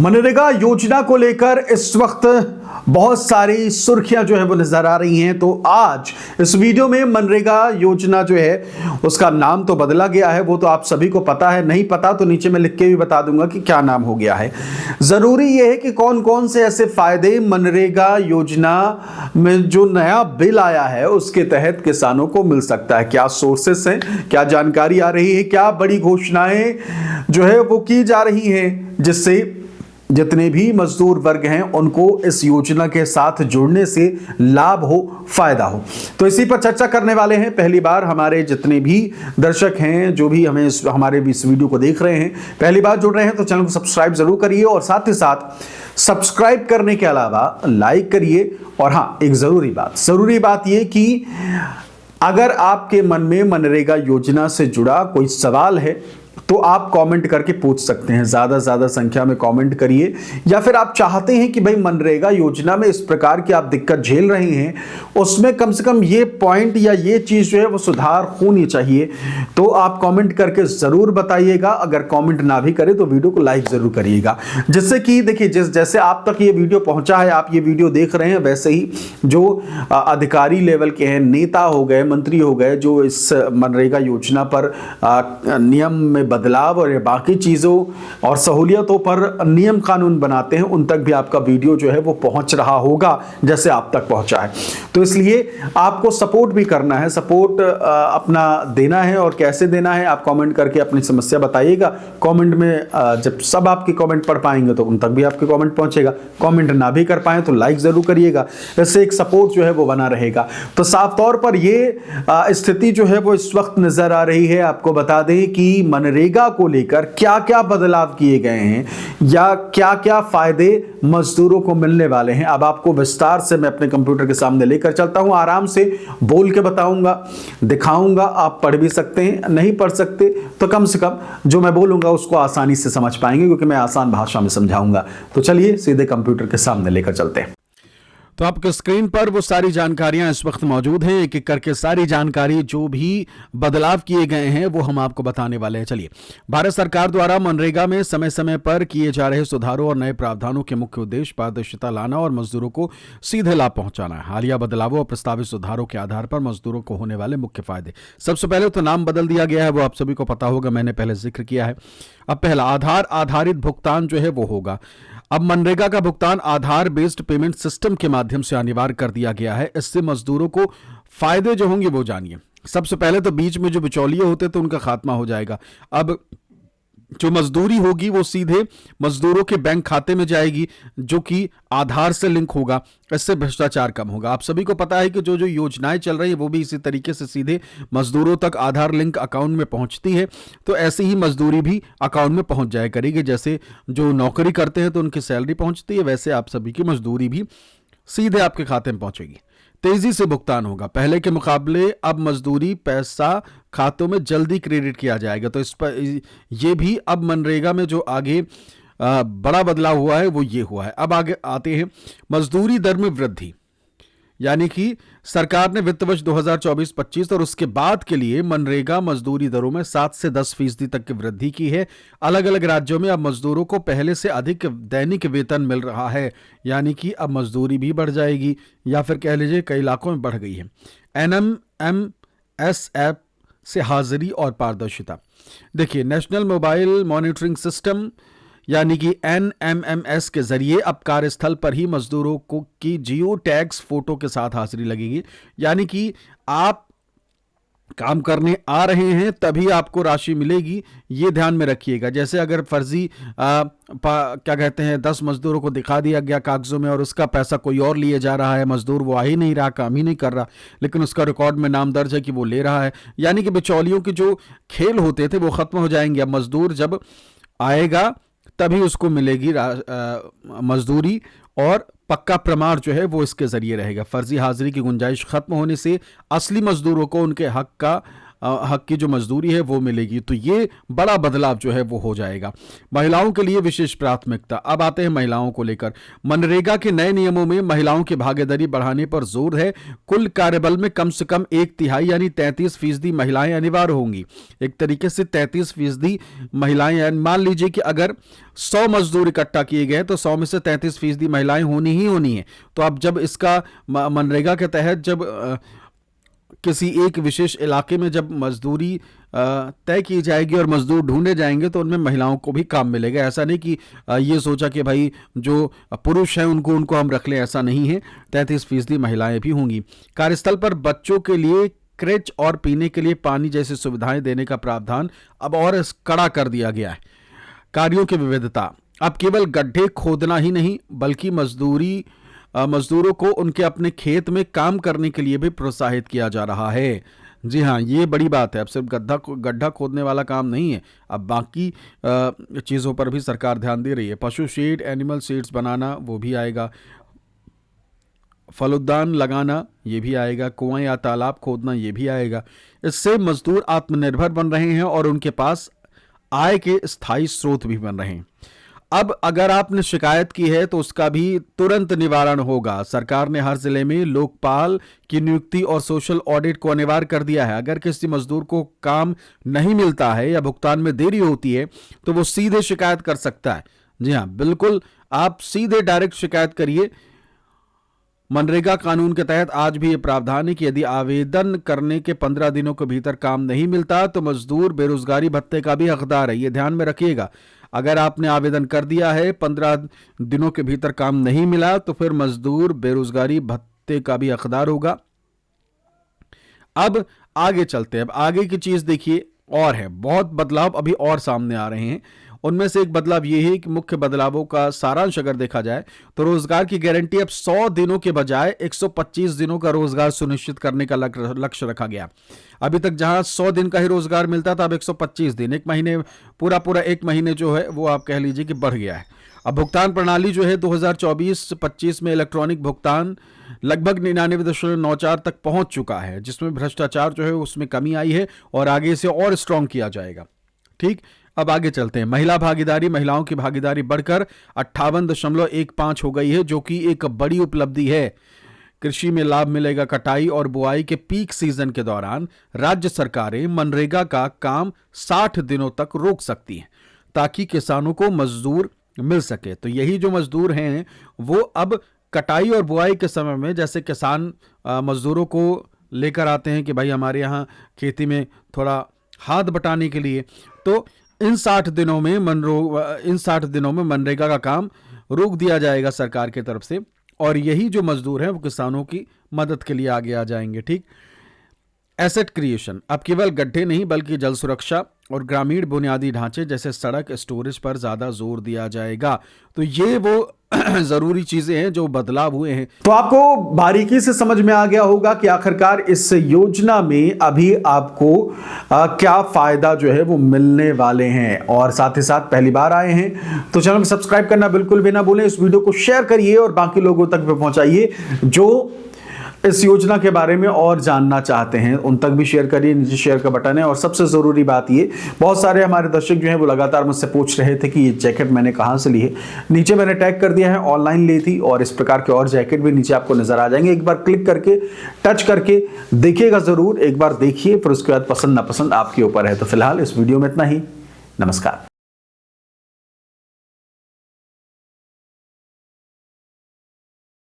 मनरेगा योजना को लेकर इस वक्त बहुत सारी सुर्खियां जो है वो नजर आ रही हैं। तो आज इस वीडियो में मनरेगा योजना जो है उसका नाम तो बदला गया है, वो तो आप सभी को पता है। नहीं पता तो नीचे मैं लिख के भी बता दूंगा कि क्या नाम हो गया है। जरूरी यह है कि कौन कौन से ऐसे फायदे मनरेगा योजना में जो नया बिल आया है उसके तहत किसानों को मिल सकता है, क्या सोर्सेस हैं, क्या जानकारी आ रही है, क्या बड़ी घोषणाएं जो है वो की जा रही हैं, जिससे जितने भी मजदूर वर्ग हैं उनको इस योजना के साथ जुड़ने से लाभ हो, फायदा हो। तो इसी पर चर्चा करने वाले हैं। पहली बार हमारे जितने भी दर्शक हैं जो भी हमें हमारे इस वीडियो को देख रहे हैं, पहली बार जुड़ रहे हैं तो चैनल को सब्सक्राइब जरूर करिए और साथ ही साथ सब्सक्राइब करने के अलावा लाइक करिए। और हाँ, एक जरूरी बात यह कि अगर आपके मन में मनरेगा योजना से जुड़ा कोई सवाल है तो आप कमेंट करके पूछ सकते हैं। ज्यादा से ज्यादा संख्या में कमेंट करिए, या फिर आप चाहते हैं कि भाई मनरेगा योजना में इस प्रकार की आप दिक्कत झेल रहे हैं, उसमें कम से कम ये पॉइंट या ये चीज जो है वो सुधार होनी चाहिए, तो आप कमेंट करके जरूर बताइएगा। अगर कमेंट ना भी करें तो वीडियो को लाइक जरूर करिएगा, जिससे कि देखिए जैसे आप तक ये वीडियो पहुंचा है, आप ये वीडियो देख रहे हैं, वैसे ही जो अधिकारी लेवल के हैं, नेता हो गए, मंत्री हो गए, जो इस मनरेगा योजना पर नियम में बदलाव और बाकी चीजों और सहूलियतों पर नियम कानून बनाते हैं, उन तक भी आपका वीडियो जो है वो पहुंच रहा होगा जैसे आप तक पहुंचा है। तो इसलिए आपको सपोर्ट भी करना है, सपोर्ट अपना देना है। और कैसे देना है आप कमेंट करके अपनी समस्या बताइएगा। कमेंट में जब सब आपके कमेंट पढ़ पाएंगे तो उन तक भी आपके कमेंट पहुंचेगा। कमेंट ना भी कर पाए तो लाइक जरूर करिएगा, इससे एक सपोर्ट जो है वो बना रहेगा। तो साफ तौर पर ये स्थिति जो है वो इस वक्त नजर आ रही है। आपको बता दें कि मनरेगा को लेकर क्या क्या बदलाव किए गए हैं या क्या क्या फायदे मजदूरों को मिलने वाले हैं, अब आपको विस्तार से मैं अपने कंप्यूटर के सामने लेकर चलता हूं। आराम से बोल के बताऊंगा, दिखाऊंगा। आप पढ़ भी सकते हैं, नहीं पढ़ सकते तो कम से कम जो मैं बोलूंगा उसको आसानी से समझ पाएंगे, क्योंकि मैं आसान भाषा में समझाऊंगा। तो चलिए सीधे कंप्यूटर के सामने लेकर चलते हैं। तो आपके स्क्रीन पर वो सारी जानकारियां इस वक्त मौजूद हैं। एक एक करके सारी जानकारी जो भी बदलाव किए गए हैं वो हम आपको बताने वाले हैं। चलिए, भारत सरकार द्वारा मनरेगा में समय समय पर किए जा रहे सुधारों और नए प्रावधानों के मुख्य उद्देश्य पारदर्शिता लाना और मजदूरों को सीधे लाभ पहुंचाना है। हालिया बदलावों और प्रस्तावित सुधारों के आधार पर मजदूरों को होने वाले मुख्य फायदे। सबसे पहले तो नाम बदल दिया गया है, वो आप सभी को पता होगा, मैंने पहले जिक्र किया है। अब पहला आधार आधारित भुगतान जो है वो होगा। अब मनरेगा का भुगतान आधार बेस्ड पेमेंट सिस्टम के माध्यम से अनिवार्य कर दिया गया है। इससे मजदूरों को फायदे जो होंगे वो जानिए। सबसे पहले तो बीच में जो बिचौलिए होते थे उनका खात्मा हो जाएगा। अब जो मजदूरी होगी वो सीधे मजदूरों के बैंक खाते में जाएगी, जो कि आधार से लिंक होगा। इससे भ्रष्टाचार कम होगा। आप सभी को पता है कि जो जो योजनाएं चल रही है वो भी इसी तरीके से सीधे मजदूरों तक आधार लिंक अकाउंट में पहुंचती है। तो ऐसे ही मजदूरी भी अकाउंट में पहुंच जाया करेगी। जैसे जो नौकरी करते हैं तो उनकी सैलरी पहुंचती है, वैसे आप सभी की मजदूरी भी सीधे आपके खाते में पहुंचेगी। तेजी से भुगतान होगा। पहले के मुकाबले अब मजदूरी पैसा खातों में जल्दी क्रेडिट किया जाएगा। तो इस पर ये भी अब मनरेगा में जो आगे बड़ा बदलाव हुआ है वो ये हुआ है। अब आगे आते हैं मजदूरी दर में वृद्धि, यानी कि सरकार ने वित्त वर्ष 2024-25 और उसके बाद के लिए मनरेगा मजदूरी दरों में 7 से 10% तक की वृद्धि की है। अलग अलग राज्यों में अब मजदूरों को पहले से अधिक दैनिक वेतन मिल रहा है, यानी कि अब मजदूरी भी बढ़ जाएगी, या फिर कह लीजिए कई इलाकों में बढ़ गई है। NMMS ऐप से हाजिरी और पारदर्शिता। देखिए, नेशनल मोबाइल मॉनिटरिंग सिस्टम यानी कि NMMS के जरिए अब कार्यस्थल पर ही मजदूरों को की जियो टैग्स फोटो के साथ हाजिरी लगेगी। यानी कि आप काम करने आ रहे हैं तभी आपको राशि मिलेगी, ये ध्यान में रखिएगा। जैसे अगर फर्जी क्या कहते हैं 10 मजदूरों को दिखा दिया गया कागजों में और उसका पैसा कोई और लिए जा रहा है, मजदूर वो आ ही नहीं रहा, काम ही नहीं कर रहा, लेकिन उसका रिकॉर्ड में नाम दर्ज है कि वो ले रहा है, यानी कि बिचौलियों के जो खेल होते थे वो खत्म हो जाएंगे। अब मजदूर जब आएगा तभी उसको मिलेगी मजदूरी, और पक्का प्रमाण जो है वो इसके जरिए रहेगा। फर्जी हाजिरी की गुंजाइश खत्म होने से असली मजदूरों को उनके हक का हक की जो मजदूरी है वो मिलेगी। तो ये बड़ा बदलाव जो है वो हो जाएगा। महिलाओं के लिए विशेष प्राथमिकता। अब आते हैं महिलाओं को लेकर। मनरेगा के नए नियमों में महिलाओं की भागीदारी बढ़ाने पर जोर है। कुल कार्यबल में कम से कम 1/3 यानी 33% महिलाएं अनिवार्य होंगी। एक तरीके से 33% महिलाएं, यानी मान लीजिए कि अगर 100 मजदूर इकट्ठा किए गए तो 100 में से 33% महिलाएं होनी ही होनी है। तो अब जब इसका मनरेगा के तहत जब किसी एक विशेष इलाके में जब मजदूरी तय की जाएगी और मजदूर ढूंढे जाएंगे तो उनमें महिलाओं को भी काम मिलेगा। ऐसा नहीं कि ये सोचा कि भाई जो पुरुष हैं उनको हम रख लें, ऐसा नहीं है। 33% महिलाएं भी होंगी। कार्यस्थल पर बच्चों के लिए क्रेच और पीने के लिए पानी जैसी सुविधाएं देने का प्रावधान अब और कड़ा कर दिया गया है। कार्यों की विविधता। अब केवल गड्ढे खोदना ही नहीं बल्कि मजदूरों को उनके अपने खेत में काम करने के लिए भी प्रोत्साहित किया जा रहा है। जी हाँ, ये बड़ी बात है। अब सिर्फ गड्ढा खोदने वाला काम नहीं है, अब बाकी चीज़ों पर भी सरकार ध्यान दे रही है। पशु शेड, एनिमल शेड्स बनाना वो भी आएगा। फलोद्यान लगाना ये भी आएगा। कुआं या तालाब खोदना ये भी आएगा। इससे मजदूर आत्मनिर्भर बन रहे हैं और उनके पास आय के स्थायी स्रोत भी बन रहे हैं। अब अगर आपने शिकायत की है तो उसका भी तुरंत निवारण होगा। सरकार ने हर जिले में लोकपाल की नियुक्ति और सोशल ऑडिट को अनिवार्य कर दिया है। अगर किसी मजदूर को काम नहीं मिलता है या भुगतान में देरी होती है तो वो सीधे शिकायत कर सकता है। जी हाँ, बिल्कुल, आप सीधे डायरेक्ट शिकायत करिए। मनरेगा कानून के तहत आज भी ये प्रावधान है कि यदि आवेदन करने के 15 दिनों के भीतर काम नहीं मिलता तो मजदूर बेरोजगारी भत्ते का भी हकदार है। ये ध्यान में रखिएगा। अगर आपने आवेदन कर दिया है, 15 दिनों के भीतर काम नहीं मिला तो फिर मजदूर बेरोजगारी भत्ते का भी हकदार होगा। अब आगे चलते हैं। अब आगे की चीज देखिए, और है बहुत बदलाव अभी और सामने आ रहे हैं। उनमें से एक बदलाव यह है कि मुख्य बदलावों का सारांश अगर देखा जाए तो रोजगार की गारंटी अब 100 दिनों के बजाय 125 दिनों का रोजगार सुनिश्चित करने का लक्ष्य रखा गया। अभी तक जहां 100 दिन का ही रोजगार मिलता था, अब 125 दिन, एक महीने, पूरा एक महीने जो है वो आप कह लीजिए कि बढ़ गया है। अब भुगतान प्रणाली जो है 2024-25 में इलेक्ट्रॉनिक भुगतान लगभग 99.94 तक पहुंच चुका है, जिसमें भ्रष्टाचार जो है उसमें कमी आई है और आगे से और स्ट्रांग किया जाएगा। ठीक, अब आगे चलते हैं। महिला भागीदारी। महिलाओं की भागीदारी बढ़कर 58.15 हो गई है, जो कि एक बड़ी उपलब्धि है। कृषि में लाभ मिलेगा। कटाई और बुआई के पीक सीजन के दौरान राज्य सरकारें मनरेगा का काम 60 दिनों तक रोक सकती हैं ताकि किसानों को मजदूर मिल सके। तो यही जो मजदूर हैं वो अब कटाई और बुआई के समय में, जैसे किसान मजदूरों को लेकर आते हैं कि भाई हमारे यहाँ खेती में थोड़ा हाथ बटाने के लिए, तो इन 60 दिनों में मनरेगा का काम रोक दिया जाएगा सरकार की तरफ से, और यही जो मजदूर हैं वो किसानों की मदद के लिए आगे आ जाएंगे। ठीक, एसेट क्रिएशन। अब केवल गड्ढे नहीं बल्कि जल सुरक्षा और ग्रामीण बुनियादी ढांचे जैसे सड़क, स्टोरेज पर ज्यादा जोर दिया जाएगा। तो ये वो जरूरी चीजें हैं जो बदलाव हुए हैं। तो आपको बारीकी से समझ में आ गया होगा कि आखिरकार इस योजना में अभी आपको क्या फायदा जो है वो मिलने वाले हैं। और साथ ही साथ पहली बार आए हैं तो चैनल को सब्सक्राइब करना बिल्कुल भी ना भूलें। इस वीडियो को शेयर करिए और बाकी लोगों तक भी पहुंचाइए जो इस योजना के बारे में और जानना चाहते हैं, उन तक भी शेयर करिए। नीचे शेयर का बटन है। और सबसे जरूरी बात ये, बहुत सारे हमारे दर्शक जो हैं वो लगातार मुझसे पूछ रहे थे कि ये जैकेट मैंने कहां से ली है। नीचे मैंने टैग कर दिया है, ऑनलाइन ली थी, और इस प्रकार के और जैकेट भी नीचे आपको नजर आ जाएंगे। एक बार क्लिक करके टच करके देखिएगा जरूर, एक बार देखिए, फिर उसके बाद पसंद ना पसंद आपके ऊपर है। तो फिलहाल इस वीडियो में इतना ही। नमस्कार।